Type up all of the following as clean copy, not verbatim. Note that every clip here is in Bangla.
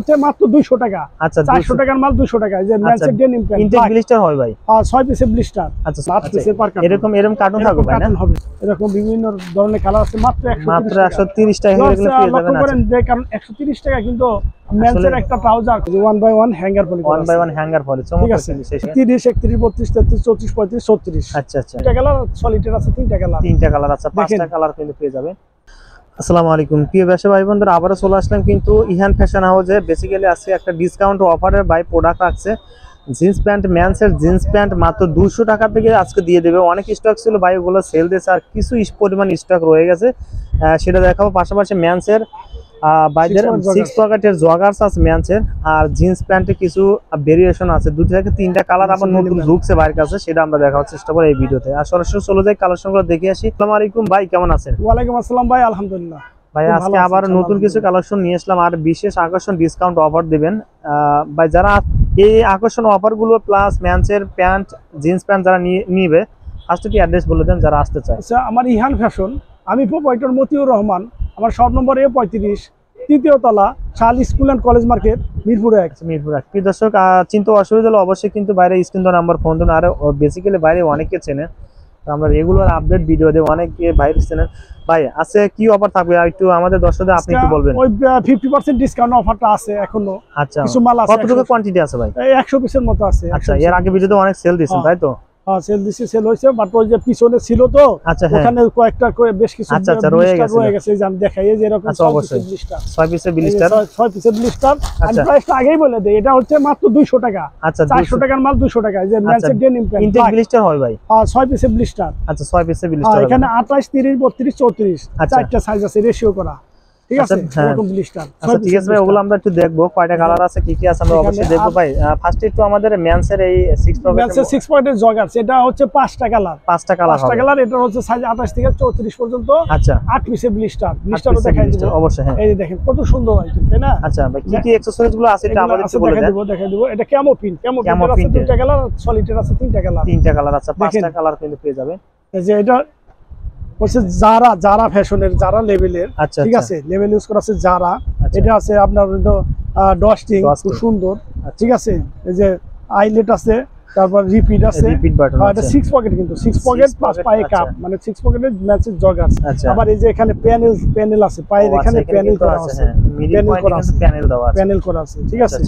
হচ্ছে মাত্র 200 টাকা। আচ্ছা 400 টাকার মাল 200 টাকা। এই যে ম্যানসের ডেনিম প্যান্ট ইনটেক ব্লিস্টার হয় ভাই। 6 পিসের ব্লিস্টার। আচ্ছা 7 পিসের পার কার্টন। এরকম কার্টন থাকবে ভাই না? হবে এরকম বিভিন্ন ধরনের কালার আছে মাত্র 130 টাকা করে পেয়ে যাবেন। করেন যে কারণ 130 টাকা কিন্তু ম্যানসের একটা trouser 1 by 1 hanger poly 1 by 1 hanger poly চমৎকার জিনিস। 30 31 32 33 34 35 36। আচ্ছা আচ্ছা। এটা কালার সলিডের আছে 3টা কালার। 3টা কালার আছে, 5টা কালার কিন্তু পেয়ে যাবেন। আসসালামু আলাইকুম প্রিয় ব্যবসায়ী ভাই বন্ধুরা, আবারও চলে আসলাম কিন্তু ইহান ফ্যাশন হাউসে। বেসিক্যালি আজকে একটা ডিসকাউন্ট অফারের বাই প্রোডাক্ট রাখছে। জিন্স প্যান্ট, ম্যানসের জিন্স প্যান্ট মাত্র 200 টাকা থেকে আজকে দিয়ে দেবে। অনেক স্টক ছিল ভাই, ওগুলো সেল দিয়েছে আর কিছু পরিমাণ স্টক রয়ে গেছে, সেটা দেখাবো। পাশাপাশি ম্যানসের বাইরের 6 পকেটের জগার্স আছে ম্যানসের, আর জিন্স প্যান্টে কিছু ভেরিয়েশন আছে, 2 থেকে 3টা কালার আবার নতুন ঢুকছে বাইরের কাছে, সেটা আমরা দেখার চেষ্টা করি এই ভিডিওতে। আর সরাসরি চলে যাই কালেকশনগুলো দেখে আসি। আসসালামু আলাইকুম ভাই, কেমন আছেন? ওয়ালাইকুম আসসালাম ভাই, আলহামদুলিল্লাহ ভাই। আজকে আবার নতুন কিছু কালেকশন নিয়ে আসলাম আর বিশেষ আকর্ষণ ডিসকাউন্ট অফার দিবেন ভাই। যারা এই আকর্ষণ অফার গুলো প্লাস ম্যানসের প্যান্ট, জিন্স প্যান্ট যারা নিবে, ফার্স্ট কি অ্যাড্রেস বলে দেন যারা আসতে চায়। আচ্ছা, আমার ইহান ফ্যাশন, আমি প্রোপাইটর মতিউর রহমান। আমার শপ নম্বর A35, 3য় তলা, শাল school and college market, Mirpur 1। Mirpur 1। প্রিয় দর্শক, চিন্তা অসুবিধা হলে অবশ্যই কিন্তু বাইরে স্ক্রিন নাম্বার ফোন দেন। আর বেসিক্যালি বাইরে অনেকে চেনে, আমরা রেগুলার আপডেট ভিডিও দেব, অনেকে বাইরে চেনেন। ভাই আজকে কি অফার থাকবে একটু আমাদের দর্শকদের আপনি একটু বলবেন। ওই 50% ডিসকাউন্ট অফারটা আছে এখনো। আচ্ছা, কিছু মাল আছে। কতটুকু কোয়ান্টিটি আছে ভাই? 100 পিসের মতো আছে। আচ্ছা, এর আগে ভিডিওতে অনেক সেল দিয়েছেন তাই তো? হ্যাঁ, সেল দিছে, সেল হইছে, বাট ওই যে পিছনে ছিল তো, ওখানে কয়েকটা বেশ কিছু রয়ে গেছে। যে আমি দেখাই এই যে এরকম 6 পিসের ব্লিস্টার। 6 পিসের ব্লিস্টার। আমি প্রাইসটা আগেই বলে দেই, এটা হচ্ছে মাত্র 200 টাকা। আচ্ছা, 400 টাকার মাল 200 টাকা। এই যে ম্যানসের ডেনিম প্যান্ট ইনটেক ব্লিস্টার হয় ভাই। 6 পিসের ব্লিস্টার। আচ্ছা, 6 পিসের ব্লিস্টার। এখানে 28 30 32 34 চারটা সাইজ আছে, রেশিও করা। ঠিক আছে, এরকম ব্লিস্টার। আচ্ছা ঠিক আছে ভাই, ওগুলো আমরা একটু দেখবো কয়টা কালার আছে, কি কি আছে আমরা অবশ্যই দেখবো ভাই। ফার্স্টে একটু আমাদের ম্যানসের এই 6 পকেটের জগার, সেটা হচ্ছে 5টা কালার। 5টা কালার। এটা হচ্ছে সাইজ 28 থেকে 34 পর্যন্ত। আচ্ছা, 8 পিসের ব্লিস্টারও দেখাই দিব অবশ্যই। হ্যাঁ, এই যে দেখেন কত সুন্দর আইটেম, তাই না? আচ্ছা ভাই, কি কি অ্যাকসেসরিজ গুলো আছে এটা আমাদের একটু বলে দেন। দেখাই দিব। এটা ক্যামো প্রিন্ট আছে 2টা কালার, সলিডের আছে 3টা কালার। 3টা কালার আছে, 5টা কালার কিন্তু পেয়ে যাবেন। এই যে এটা হচ্ছে যারা ফ্যাশনের, যারা লেভেলের। ঠিক আছে, লেভেল ইউজ করা আছে যারা। এটা আছে আপনার ডস্টিং, খুব সুন্দর। ঠিক আছে, এই যে আইলেট আছে, তারপর রিপিট আছে। এটা 6 পকেট, কিন্তু 6 পকেট প্লাস পায়ে কাপ, মানে 6 পকেটের ম্যাচের জগার্স। আবার এই যে এখানে প্যানেল আছে, পায়ের এখানে প্যানেল করা আছে, প্যানেল করা আছে। ঠিক আছে,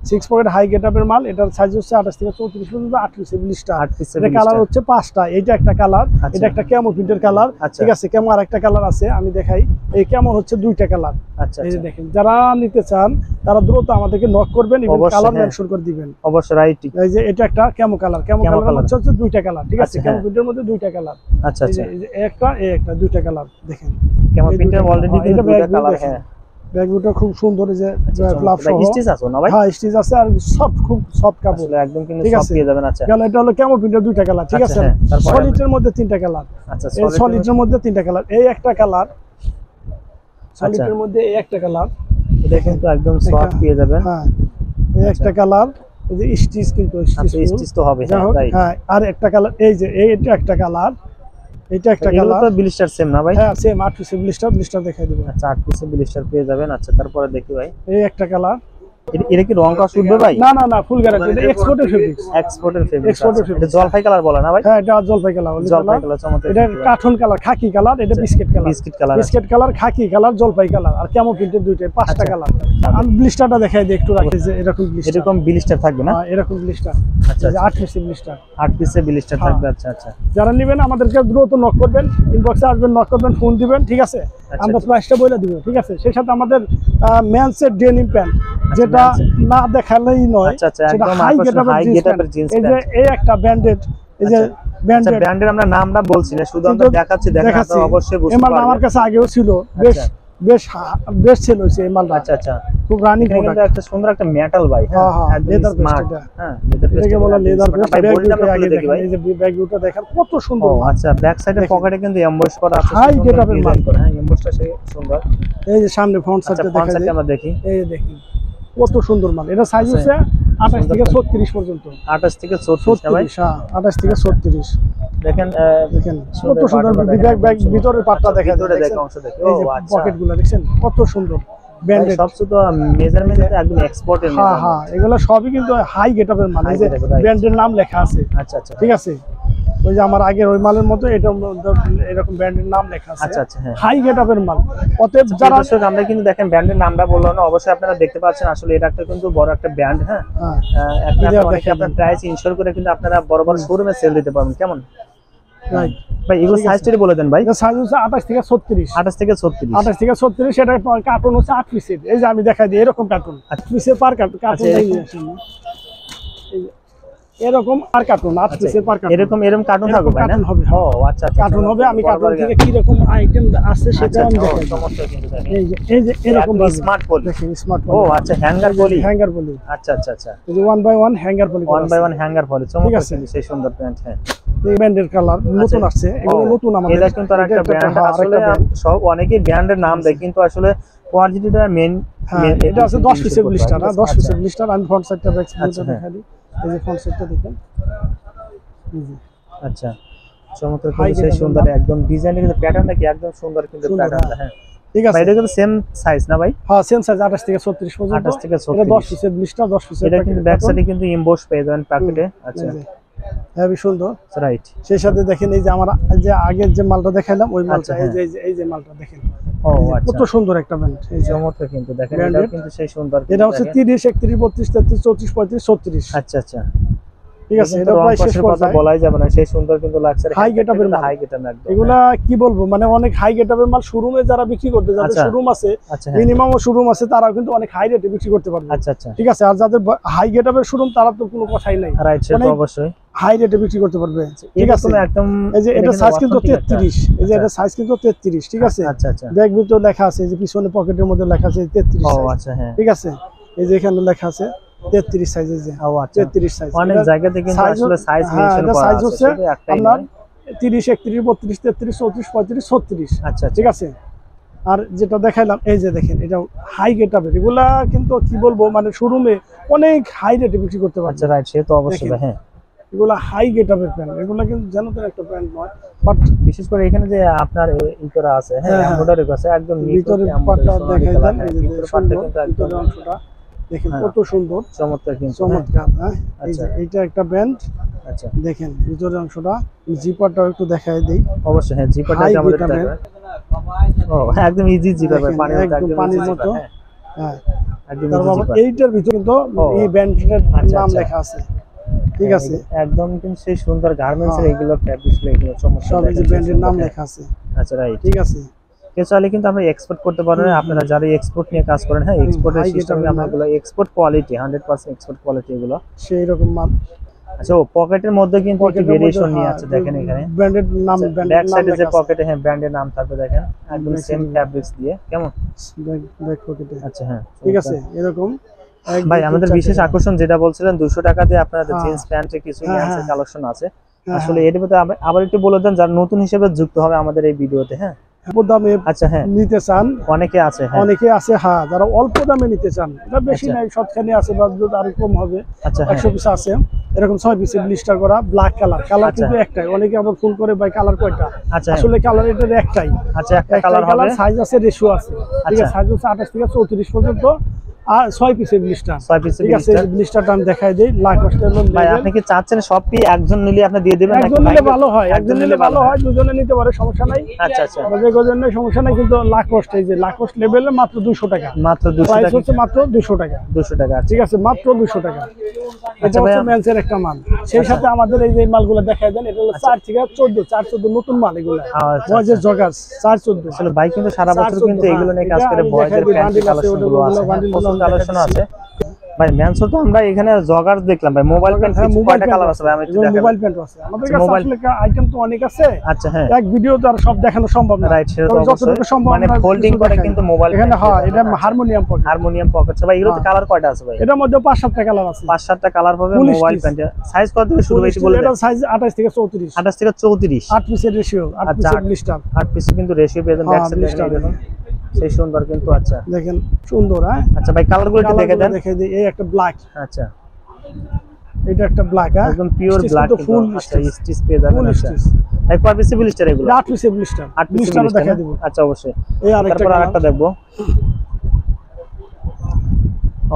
6 পকেট হাই গেটআপের মাল। এটার সাইজ হচ্ছে 28 থেকে 34 পর্যন্ত, 8 পিসের ব্লিস্টার। এটা কালার হচ্ছে 5টা। এইটা একটা কালার, এটা একটা ক্যামো প্রিন্টের কালার। ঠিক আছে, ক্যামো আরেকটা কালার আছে, আমি দেখাই। এই ক্যামো হচ্ছে 2টা কালার। এই যে দেখেন, যারা নিতে চান তারা দ্রুত আমাদেরকে নক করবেন এবং কালার মেনশন করে দিবেন অবশ্যই। রাইট, এই যে এটা একটা ক্যামো কালার হচ্ছে 2টা কালার। ঠিক আছে, ক্যামো প্রিন্টের মধ্যে 2টা কালার। আচ্ছা আচ্ছা, এই যে একটা 2টা কালার দেখেন। ক্যামো প্রিন্টের অলরেডি কিন্তু 2টা কালার। হ্যাঁ, ব্যাগগুলো খুব সুন্দর, এই যে ফ্লাপ সহ স্টিচ আছে না ভাই? হ্যাঁ, স্টিচ আছে, আর সফট, খুব সফট কাপড়, একদম কিন্তু সফট পেয়ে যাবেন। আচ্ছা, কারণ এটা হলো ক্যামো প্রিন্টের 2টা কালার। ঠিক আছে, সলিডের মধ্যে 3টা কালার। আচ্ছা, এই সলিডের মধ্যে 3টা কালার। এই একটা কালার সলিডের মধ্যে, এই একটা কালার দেখেন, তো একদম সফট পেয়ে যাবেন। হ্যাঁ, এই একটা কালার, এই যে স্টিচ, কিন্তু স্টিচ তো হবে। হ্যাঁ, আর একটা কালার, এই যে এইটা একটা কালার, এটা একটা কালার। এটা ব্লিস্টার সেম না ভাই? হ্যাঁ, সেম 8 পিসের ব্লিস্টার দেখাই দেব। আচ্ছা, 8 পিসের ব্লিস্টার পেয়ে যাবেন। আচ্ছা, তারপরে দেখি ভাই, এই একটা কালার। এটা কি রং কস উঠবে ভাই? না না না, ফুল গ্যারান্টি। এটা এক্সপোর্টের ফেব্রিক্স। এটা জলপাই কালার বলে না ভাই? হ্যাঁ, এটা জলপাই কালার। চমৎকার। এটা কাঠন কালার, খাকি কালার, এটা বিস্কিট কালার, খাকি কালার, জলপাই কালার, আর ক্যামো প্রিন্টের 2টা, 5টা কালার। আমি ব্লিস্টারটা দেখাই দিই একটু, রাখি যে এরকম ব্লিস্টার থাকবে না? এরকম ব্লিস্টার। আচ্ছা, 8 পিসের ব্লিস্টার। 8 পিসের ব্লিস্টার থাকবে। আচ্ছা আচ্ছা, যারা নেবেন আমাদেরকে দ্রুত নক করবেন, ইনবক্সে আসবেন, নক করবেন, ফোন দিবেন। ঠিক আছে, আমরা প্রাইসটা বলে দিব। ঠিক আছে, সেই সাথে আমাদের ম্যানসের ডেনিম প্যান্ট, যেটা না দেখালেই নয়, সেটা হাই গেটআপের জিন্স প্যান্ট। এই যে এই একটা ব্র্যান্ডেড, এই যে ব্র্যান্ডের আমরা নামটা বলছি না, শুধু আমরা দেখাচ্ছি। আপনারা অবশ্যই বুঝতে পারবেন। আমার কাছে আগেও ছিল, বেশ সেল হইছে এই মালটা। আচ্ছা আচ্ছা, খুব রানিং প্রোডাক্ট। একটা সুন্দর একটা মেটাল ভাই। হ্যাঁ, লেদার পেস্ট। হ্যাঁ, এটাকে বলা লেদার পেস্ট। এই যে ব্যাগগুলো দেখেন কত সুন্দর। আচ্ছা, ব্যাক সাইডের পকেটে কিন্তু এমবস করা আছে, হাই গেটআপের মাল। হ্যাঁ, এমবসটা সেই সুন্দর। এই যে সামনে ফ্রন্ট সাইডটা দেখা যায়, আমরা দেখি। এই যে দেখেন কত সুন্দর মাল। এটা সাইজ হচ্ছে 28 থেকে 36 পর্যন্ত। 28 থেকে 36 ভাই? হ্যাঁ, 28 থেকে 36। দেখেন কত সুন্দর ব্যাগ, ভিতরের পাটটা দেখেন, অংশ দেখেন। এই যে পকেটগুলো দেখছেন কত সুন্দর। ব্র্যান্ডেড সবচেয়ে তো মেজারমেন্ট একদম এক্সপোর্টের হ্যাঁ হ্যাঁ এগুলো সবই কিন্তু হাই গেটআপের মাল, এই যে ব্র্যান্ডের নাম লেখা আছে। আচ্ছা আচ্ছা ঠিক আছে, ওই যে আমার আগের ওই মালের মতো এটা এরকম ব্র্যান্ডের নাম লেখা আছে। আচ্ছা আচ্ছা হ্যাঁ হাই গেটআপের মাল। অতএব যারা দর্শক আমরা কিন্তু দেখেন ব্র্যান্ডের নামটা বললাম না, অবশ্যই আপনারা দেখতে পাচ্ছেন আসলে এটা একটা কিন্তু বড় একটা ব্র্যান্ড। হ্যাঁ আপনার প্রাইস ইনশিওর করে কিন্তু আপনারা বড় বড় শোরুমে সেল দিতে পারবেন। কেমন রাইট ভাই এগুলো সাইজটা বলে দেন ভাই। সাইজ হচ্ছে 28 থেকে 36। 28 থেকে 36। 28 থেকে 36 এটা কার্টুন হচ্ছে 8 পিসের। এই যে আমি দেখাই দিই এরকম কার্টুন 8 পিসের পার কার্টুন এই এরকম আর কার্টুন 8 পিসের পার কার্টুন এরকম কার্টুন থাকবে ভাই না? ও আচ্ছা আচ্ছা কার্টুন হবে। আমি কার্টুন থেকে কি রকম আইটেম আছে সেটা আমি দেখাই। চমৎকার কিন্তু দেখেন এই যে এরকম স্মার্ট পলি। দেখেন স্মার্ট ও আচ্ছা হ্যাঙ্গার পলি। হ্যাঙ্গার পলি আচ্ছা আচ্ছা আচ্ছা এই যে 1 by 1 hanger poly 1 by 1 hanger poly চমৎকার কিন্তু সেই সুন্দর প্যান্ট। হ্যাঁ এই ব্র্যান্ডের কালার নতুন আসছে, এগুলো নতুন আমাদের। এটা কিন্তু আরেকটা ব্র্যান্ড। আসলে সব অনেকেই ব্র্যান্ডের নাম দেয় কিন্তু আসলে কোয়ালিটিটা মেইন। এটা আছে 10 পিসের ব্লিস্টার না, 10 পিসের ব্লিস্টার। আমি ফ্রন্ট সাইডটা ব্যাক সাইডটা দেখাই দিই। এই যে ফ্রন্ট সাইডটা দেখেন। আচ্ছা চমৎকার কিন্তু সেই সুন্দর একদম ডিজাইনের কিন্তু প্যাটার্নটা কি একদম সুন্দর কিন্তু প্যাটার্নটা। হ্যাঁ ঠিক আছে, এটা কিন্তু সেম সাইজ না ভাই? হ্যাঁ সেম সাইজ 28 থেকে 36 পর্যন্ত। 28 থেকে 36 এটা 10 পিসের ব্লিস্টার, 10 পিসের। এটা কিন্তু ব্যাক সাইডে কিন্তু এমবস পেয়ে যাবেন প্যাকেটে। আচ্ছা হেভি সুন্দর রাইট। সেই সাথে দেখেন এই যে আমরা যে আগের যে মালটা দেখাইলাম ওই মালটা, এই যে মালটা দেখেন। ও আচ্ছা কত সুন্দর একটা ব্র্যান্ড। এই চমৎকার কিন্তু দেখেন এটা কিন্তু সেই সুন্দর। এটা হচ্ছে 30 31 32 33 34 35 36। আচ্ছা আচ্ছা ঠিক আছে, এটা প্রায় শেষ কথা বলাই যাবে না, সেই সুন্দর কিন্তু লাগছে। হাই গেটআপের মাল, হাই গেটআপ একদম। এগুলা কি বলবো মানে অনেক হাই গেটআপের মাল। শোরুমে যারা বিক্রি করতে, যাদের শোরুম আছে মিনিমাম শোরুম আছে, তারা কিন্তু অনেক হাই রেটে বিক্রি করতে পারবে। আচ্ছা আচ্ছা ঠিক আছে, আর যাদের হাই গেটআপের শোরুম তারা তো কোনো কথাই নাই, রাইট সেটা অবশ্যই হাই রেটে বিক্রি করতে পারবে। ঠিক আছে একদম। এই যে এটা সাইজ কিন্তু 33, এই যে এটা সাইজ কিন্তু 33। ঠিক আছে, আচ্ছা আচ্ছা ব্যাগ ভিতরে লেখা আছে, এই যে পিছনে পকেটের মধ্যে লেখা আছে 33। ও আচ্ছা হ্যাঁ ঠিক আছে, এই যে এখানে লেখা আছে 33 সাইজ। এই যে 33 সাইজ। অনেক জায়গাতে কিন্তু আসলে সাইজ মেনশন করা আছে। সাইজ হচ্ছে আপনার 30 31 32 33 34 35 36। আচ্ছা ঠিক আছে, আর যেটা দেখাইলাম এই যে দেখেন এটা হাই গেটআপের। এগুলা কিন্তু কি বলবো মানে শোরুমে অনেক হাই রেটে বিক্রি করতে পারবে। আচ্ছা রাইট সে তো অবশ্যই। হ্যাঁ এগুলা হাই গেটআপের প্যান্ট, এগুলা কিন্তু যেন তেন একটা প্যান্ট নয়, বাট বিশেষ করে এখানে যে আপনার ই করা আছে। হ্যাঁ এমব্রয়ডারি আছে একদম ভিতরের পাটটা দেখাই দেন। এই যে পাটটা কিন্তু একদম অংশটা দেখেন কত সুন্দর, চমৎকার কিন্তু চমৎকার। হ্যাঁ এই যে এইটা একটা ব্র্যান্ড। আচ্ছা দেখেন ভিতরের অংশটা, জিপারটাও একটু দেখাই দেই। অবশ্যই হ্যাঁ জিপারটা আমাদের দেখবেন। ও একদম ইজি জিপার ভাই, পানির মতো। হ্যাঁ একদম জিপার। এইটার ভিতরে কিন্তু এই ব্র্যান্ডের নাম লেখা আছে। ঠিক আছে, একদম কিন্তু সেই সুন্দর গার্মেন্টসের এগুলো ফ্যাব্রিক্স এগুলো চমৎকার, সব এই যে ব্র্যান্ডের নাম লেখা আছে। আচ্ছা রাইট ঠিক আছে, কেউ চাইলে কিন্তু আমরা এক্সপোর্ট করতে পারেন। আপনারা যারা এক্সপোর্ট নিয়ে কাজ করেন, হ্যাঁ এক্সপোর্টের সিস্টেমে আমাগুলো এক্সপোর্ট কোয়ালিটি 100% এক্সপোর্ট কোয়ালিটি এগুলো সেই রকম মাল। আচ্ছা ও পকেটের মধ্যে কিন্তু একটু ভেরিয়েশন নিয়ে আছে দেখেন এখানে ব্র্যান্ডেড নাম, ব্যাক সাইডে যে পকেটে হ্যাঁ ব্র্যান্ডের নাম থাকবে দেখেন একদম সেম ফ্যাব্রিক্স দিয়ে। কেমন ব্যাক পকেটে। আচ্ছা হ্যাঁ ঠিক আছে, এরকম ভাই আমাদের বিশেষ আকর্ষণ যেটা বলছিলেন 200 টাকা দিয়ে আপনাদের জিন্স প্যান্টের কিছু নিউন্সের কালেকশন আছে। আসলে এর ভিতরে আবার একটু বলে দেন যারা নতুন হিসেবে যুক্ত হবে আমাদের এই ভিডিওতে। হ্যাঁ অল্প দামে আচ্ছা হ্যাঁ নিতে চান অনেকে আছে। হ্যাঁ অনেকে আছে। হ্যাঁ যারা অল্প দামে নিতে চান, এটা বেশি নাই, সবখানে আছে, বা যদি আরো কম হবে। আচ্ছা 100 পিস আছে এরকম 6 পিসের ব্লিস্টার করা ব্ল্যাক কালার। কালার কিন্তু একটাই, অনেকে আবার ফোন করে ভাই কালার কয়টা? আচ্ছা আসলে কালার এটার একটাই। আচ্ছা একটা কালার হবে, সাইজ আছে, রেশিও আছে। ঠিক আছে, সাইজ হচ্ছে 28 থেকে 34 পর্যন্ত, আর 6 পিসের ব্লিস্টার। 6 পিসের ঠিক আছে, ব্লিস্টারটা আমি দেখাই দেই। লাখ কষ্টের লোন ভাই আপনি কি চাচ্ছেন সব পি একজন নিলে আপনি দিয়ে দিবেন? একজন নিলে ভালো হয়, একজন নিলে ভালো হয়, দুজনে নিতে পারে, সমস্যা নাই। আচ্ছা আচ্ছা আমাদের গজনে সমস্যা নাই, কিন্তু লাখ কষ্ট এই যে লাখ কষ্ট লেভেলে মাত্র 200 টাকা। মাত্র 200 প্রাইস টাকা হচ্ছে মাত্র 200 টাকা। 200 টাকা ঠিক আছে, মাত্র 200 টাকা। এটা হচ্ছে মেন্সের একটা মাল। সেই সাথে আমাদের এই যে মালগুলো দেখাই দেন, এটা হলো 4 থেকে 14, 4-14 নতুন মাল এগুলো। বয়েজের জগার্স 4-14। আসলে ভাই কিন্তু সারা বছর কিন্তু এগুলো নিয়ে কাজ করে, বয়েজের প্যান্ট কালেকশনগুলো আছে, প্রচুর কালেকশন আছে। ভাই মেন্সও তো আমরা এখানে জগার্স দেখলাম ভাই, মোবাইল প্যান্ট কয়টা কালার আছে ভাই? আমি একটু দেখাবো। মোবাইল প্যান্ট আছে আমাদের কাছে, আসলে আইটেম তো অনেক আছে। আচ্ছা হ্যাঁ এক ভিডিও তো আর সব দেখানো সম্ভব না। রাইট সেটা তো অবশ্যই, মানে ফোল্ডিং করে কিন্তু মোবাইল এখানে। হ্যাঁ এটা হারমোনিয়াম পকেট। হারমোনিয়াম পকেট ভাই, এগুলোতে কালার কয়টা আছে ভাই? এটার মধ্যে 5-7টা কালার আছে। 5-7টা কালার পাবে মোবাইল প্যান্টে। সাইজ কত থেকে শুরু হইছে বলে? এটা সাইজ 28 থেকে 34। 28 থেকে 34। 8 পিসের রেশিও, 8 পিসের ব্লিস্টার। 8 পিস কিন্তু রেশিও পেয়ে যাবেন ব্যাক সাইডে দেখুন, সেই সুন্দর কিন্তু। আচ্ছা দেখেন সুন্দর। হ্যাঁ আচ্ছা ভাই কালারগুলো একটু দেখে দেন। দেখে দিই, এই একটা ব্ল্যাক। আচ্ছা এটা একটা ব্ল্যাক। হ্যাঁ একদম পিওর ব্ল্যাক, ফুল স্টিচ পেয়ে যাবেন। আচ্ছা ভাই কয় পিস ব্লিস্টার এগুলো? 8 পিসের ব্লিস্টার। 8 পিস ব্লিস্টার দেখা দেব। আচ্ছা অবশ্যই। এই আরেকটা দেখবো।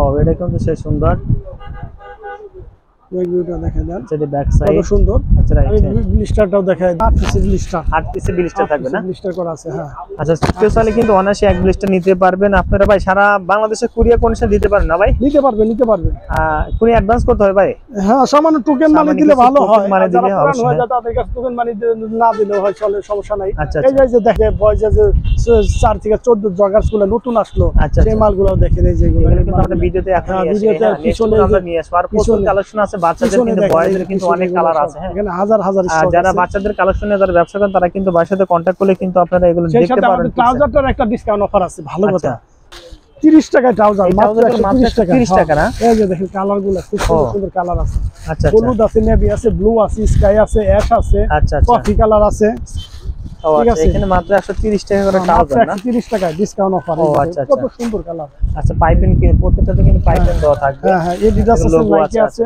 ও এটা কিন্তু সে সুন্দর, ব্যাক ভিউটা দেখাই দেন, যেটা ব্যাক সাইড কত সুন্দর। আচ্ছা রাইট, আমি ব্লিস্টারটাও দেখাই, 8 পিসের ব্লিস্টার, 8 পিসে ব্লিস্টার থাকবে না? ব্লিস্টার করা আছে, হ্যাঁ। আচ্ছা স্পেশালি কিন্তু অনায়াসে এক ব্লিস্টার নিতে পারবেন আপনারা ভাই, সারা বাংলাদেশে কুরিয়ার কন্ডিশন দিতে পারেন না ভাই? নিতে পারবেন, নিতে পারবেন। কোন অ্যাডভান্স করতে হয় ভাই? হ্যাঁ, সামান্য টোকেন মানি দিলে ভালো হয়, মানে দিলে হয় যাতে তাদের কাছে টোকেন মানি না দিলেও হয়, চলে, সমস্যা নাই। আচ্ছা এই যে দেখে বয়স যে 4 থেকে 14 জগার্স গুলো নতুন আসলো, সেই মালগুলো দেখেন, এই যেগুলো কিন্তু আমরা ভিডিওতে এখন পিছনে আমরা নিয়ে আসব। আর প্রচুর কালেকশন আছে বাচ্চাদের, কিন্তু বয়সের কিন্তু অনেক কালার আছে, হ্যাঁ এখানে হাজার হাজার স্টক আছে। যারা বাচ্চাদের কালেকশনে যারা ব্যবসা করেন তারা কিন্তু বাসার সাথে কন্টাক্ট করলে কিন্তু আপনারা এগুলো দেখতে পারেন। ট্রাউজারটার একটা ডিসকাউন্ট অফার আছে, ভালো কথা, 30 টাকায় ট্রাউজার, মাত্র 30 টাকা না? এই যে দেখেন কালারগুলো খুব সুন্দর সুন্দর কালার আছে। আচ্ছা, হলুদ আছে, নেভি আছে, ব্লু আছে, স্কাই আছে, অ্যাশ আছে, কফি কালার আছে। ঠিক আছে, এখানে মাত্র 130 টাকা করে ট্রাউজার না? 130 টাকায় ডিসকাউন্ট অফার। কত সুন্দর কালার। আচ্ছা পাইপিং কি প্রত্যেকটাতে কিন্তু পাইপিং দেওয়া থাকবে? হ্যাঁ হ্যাঁ, এডিডাস আছে, নাইকি আছে,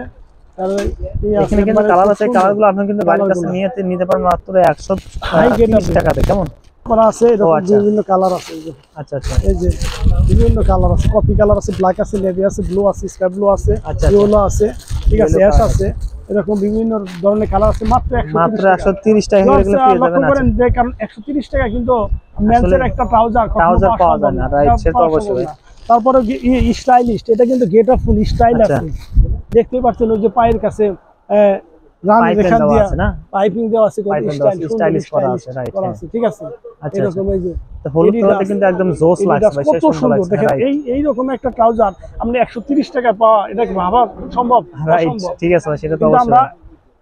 এখানে কিন্তু কালার আছে। কালারগুলো আপনি কিন্তু বাড়ির কাছে নিতে পারেন মাত্র 130 টাকাতে। কেমন করা আছে, এরকম বিভিন্ন কালার আছে। আচ্ছা আচ্ছা, এই যে বিভিন্ন কালার আছে, কফি কালার আছে, ব্ল্যাক আছে, নেভি আছে, ব্লু আছে, স্কাই ব্লু আছে, ইয়েলো আছে, ঠিক আছে, অ্যাশ আছে, এরকম বিভিন্ন ধরনের কালার আছে। মাত্র 130 টাকা করে এগুলো পেয়ে যাবেন। লক্ষ্য করেন যে, কারণ 130 টাকা কিন্তু মেন্সের একটা ট্রাউজার পাওয়া যায় না, রাইট, সেটা অবশ্যই। তারপরে স্টাইলিশ, এটা কিন্তু গেট আপ ফুল স্টাইল আছে, দেখতেই পাচ্ছেন ওই যে পায়ের কাছে পাইপিং দেওয়া আছে, স্টাইলিশ করা আছে, রাইট, ঠিক আছে। এরকম এই যে হলুদ কালারটা কিন্তু একদম জোস লাগছে ভাই, কত সুন্দর দেখেন। এই রকম একটা ট্রাউজার আপনি 130 টাকা পাওয়া, এটা কি ভাবা সম্ভব? রাইট, ঠিক আছে ভাই, সেটা তো অবশ্যই। আমরা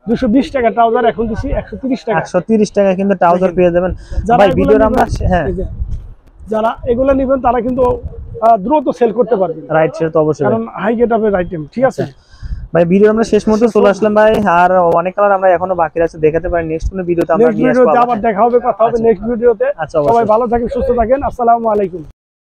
220 টাকা ট্রাউজার এখন দিছি 130 টাকা। 130 টাকা কিন্তু ট্রাউজার পেয়ে যাবেন ভাই। ভিডিওর আমরা, হ্যাঁ, যারা এগুলো নেবেন তারা কিন্তু দ্রুত সেল করতে পারবে, রাইট, সেটা তো অবশ্যই, কারণ হাই গেট আপের আইটেম। ঠিক আছে ভাই, ভিডিও আমরা শেষ মুহূর্তে চলে আসলাম ভাই, আর অনেক কালার আমরা এখনো বাকি আছে, দেখাতে পারি। নেক্সট কোন ভিডিওতে আমরা নিয়ে আসব, আবার দেখা হবে, কথা হবে নেক্সট ভিডিওতে। সবাই ভালো থাকেন, সুস্থ থাকেন, আসসালামু আলাইকুম।